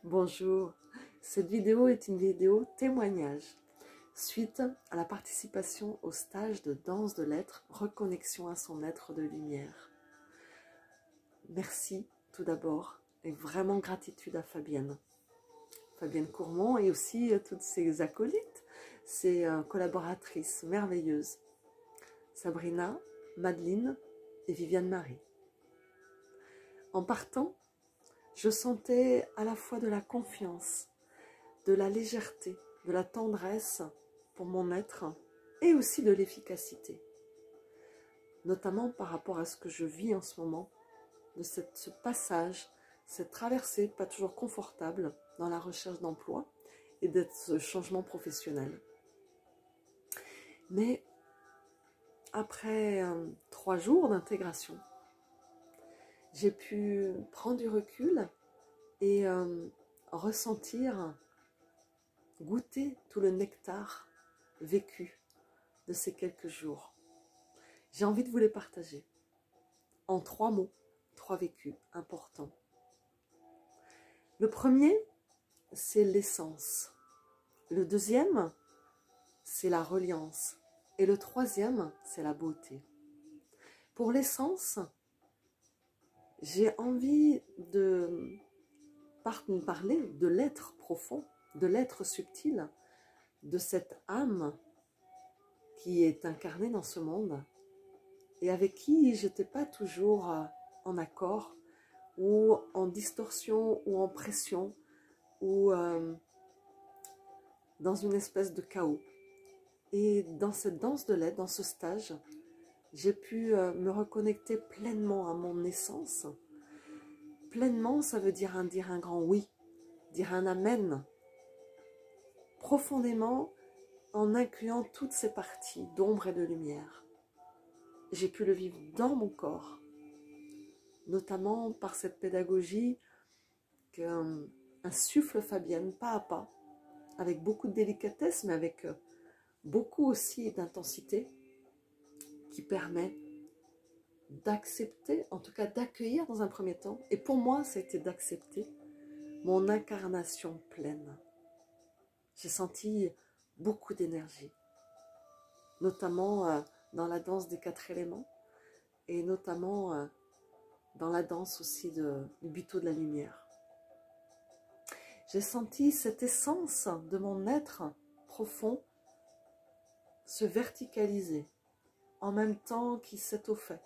Bonjour, cette vidéo est une vidéo témoignage suite à la participation au stage de danse de l'être, reconnexion à son être de lumière. Merci tout d'abord et vraiment gratitude à Fabienne Courmont et aussi toutes ses acolytes, ses collaboratrices merveilleuses, Sabrina, Madeleine et Viviane Marie. En partant, je sentais à la fois de la confiance, de la légèreté, de la tendresse pour mon être et aussi de l'efficacité. Notamment par rapport à ce que je vis en ce moment, de ce passage, cette traversée pas toujours confortable dans la recherche d'emploi et de ce changement professionnel. Mais après 3 jours d'intégration, j'ai pu prendre du recul et ressentir, goûter tout le nectar vécu de ces quelques jours. J'ai envie de vous les partager en 3 mots, 3 vécus importants. Le premier, c'est l'essence. Le deuxième, c'est la reliance. Et le troisième, c'est la beauté. Pour l'essence, j'ai envie de parler de l'être profond, de l'être subtil, de cette âme qui est incarnée dans ce monde et avec qui je n'étais pas toujours en accord ou en distorsion ou en pression ou dans une espèce de chaos. Et dans cette danse de l'être, dans ce stage, j'ai pu me reconnecter pleinement à mon essence. Pleinement, ça veut dire un grand oui, dire un amen, profondément en incluant toutes ces parties d'ombre et de lumière. J'ai pu le vivre dans mon corps, notamment par cette pédagogie qu'insuffle Fabienne pas à pas, avec beaucoup de délicatesse, mais avec beaucoup aussi d'intensité, qui permet d'accepter, en tout cas d'accueillir dans un premier temps, et pour moi ça a été d'accepter mon incarnation pleine. J'ai senti beaucoup d'énergie, notamment dans la danse des 4 éléments, et notamment dans la danse aussi du buto de la lumière. J'ai senti cette essence de mon être profond se verticaliser, en même temps qu'il s'étoffait,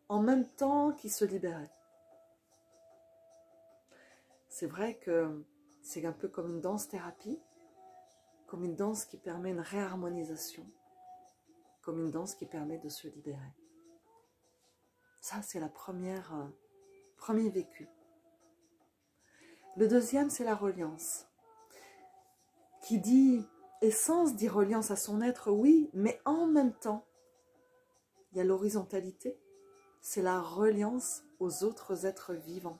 en même temps qu'il se libérait. C'est vrai que c'est un peu comme une danse-thérapie, comme une danse qui permet une réharmonisation, comme une danse qui permet de se libérer. Ça, c'est la premier vécu. Le deuxième, c'est la reliance. Qui dit essence, dit reliance à son être, oui, mais en même temps, il y a l'horizontalité, c'est la reliance aux autres êtres vivants.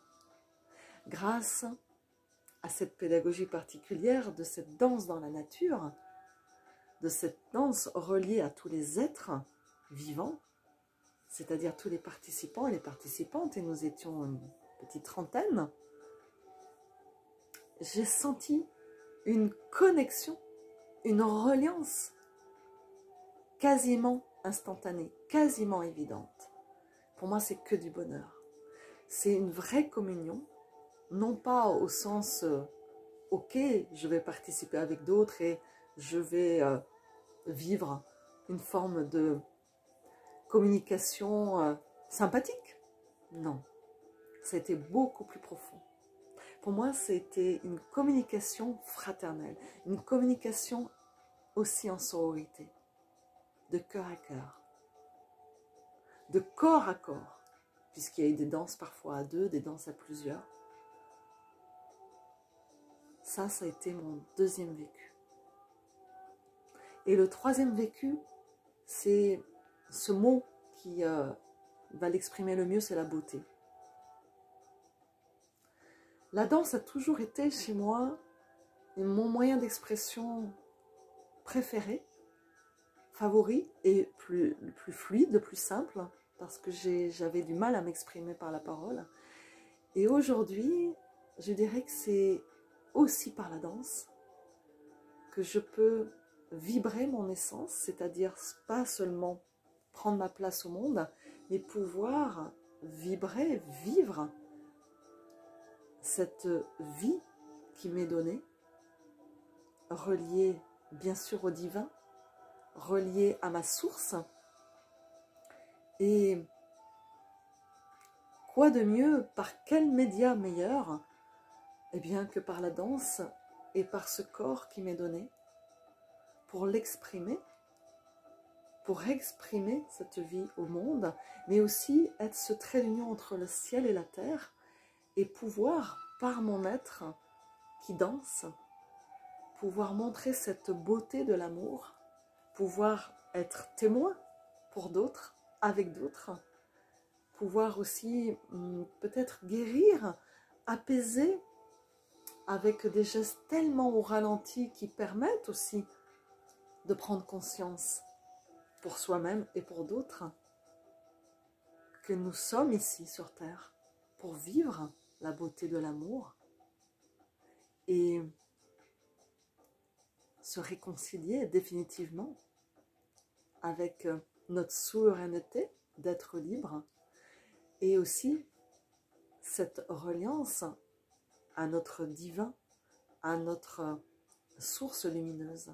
Grâce à cette pédagogie particulière de cette danse dans la nature, de cette danse reliée à tous les êtres vivants, c'est-à-dire tous les participants et les participantes, et nous étions une petite trentaine, j'ai senti une connexion, une reliance quasiment instantanée, quasiment évidente. Pour moi, c'est que du bonheur. C'est une vraie communion, non pas au sens ok, je vais participer avec d'autres et je vais vivre une forme de communication sympathique. Non, ça a été beaucoup plus profond. Pour moi, c'était une communication fraternelle, une communication aussi en sororité, de cœur à cœur, de corps à corps, puisqu'il y a eu des danses parfois à 2, des danses à plusieurs. Ça a été mon deuxième vécu. Et le troisième vécu, c'est ce mot qui va l'exprimer le mieux, c'est la beauté. La danse a toujours été chez moi mon moyen d'expression préféré, favori et plus fluide, le plus simple, parce que j'avais du mal à m'exprimer par la parole. Et aujourd'hui, je dirais que c'est aussi par la danse, que je peux vibrer mon essence, c'est-à-dire pas seulement prendre ma place au monde, mais pouvoir vibrer, vivre cette vie qui m'est donnée, reliée bien sûr au divin, reliée à ma source. Et quoi de mieux, par quel média meilleur, eh bien que par la danse et par ce corps qui m'est donné, pour l'exprimer, pour exprimer cette vie au monde, mais aussi être ce trait d'union entre le ciel et la terre, et pouvoir, par mon être qui danse, pouvoir montrer cette beauté de l'amour, pouvoir être témoin pour d'autres, avec d'autres, pouvoir aussi peut-être guérir, apaiser, avec des gestes tellement au ralenti qui permettent aussi de prendre conscience pour soi-même et pour d'autres que nous sommes ici sur Terre pour vivre la beauté de l'amour et se réconcilier définitivement avec notre souveraineté d'être libre et aussi cette reliance à notre divin, à notre source lumineuse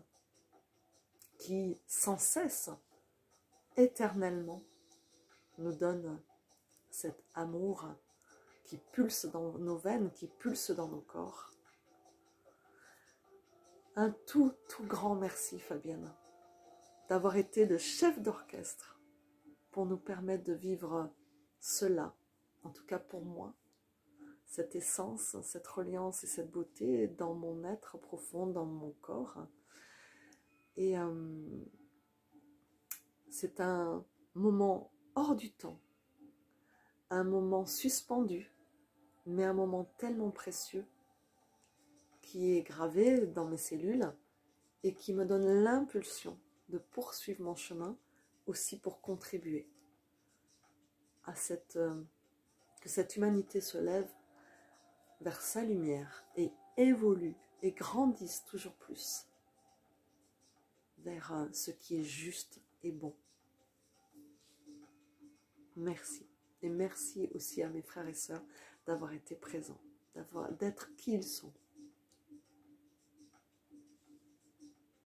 qui sans cesse, éternellement, nous donne cet amour qui pulse dans nos veines, qui pulse dans nos corps. Un tout grand merci Fabienne d'avoir été le chef d'orchestre pour nous permettre de vivre cela, en tout cas pour moi, cette essence, cette reliance et cette beauté dans mon être profond, dans mon corps. Et c'est un moment hors du temps, un moment suspendu, mais un moment tellement précieux qui est gravé dans mes cellules et qui me donne l'impulsion de poursuivre mon chemin aussi pour contribuer à que cette humanité se lève vers sa lumière et évolue et grandisse toujours plus vers ce qui est juste et bon. Merci. Et merci aussi à mes frères et sœurs d'avoir été présents, d'être qui ils sont.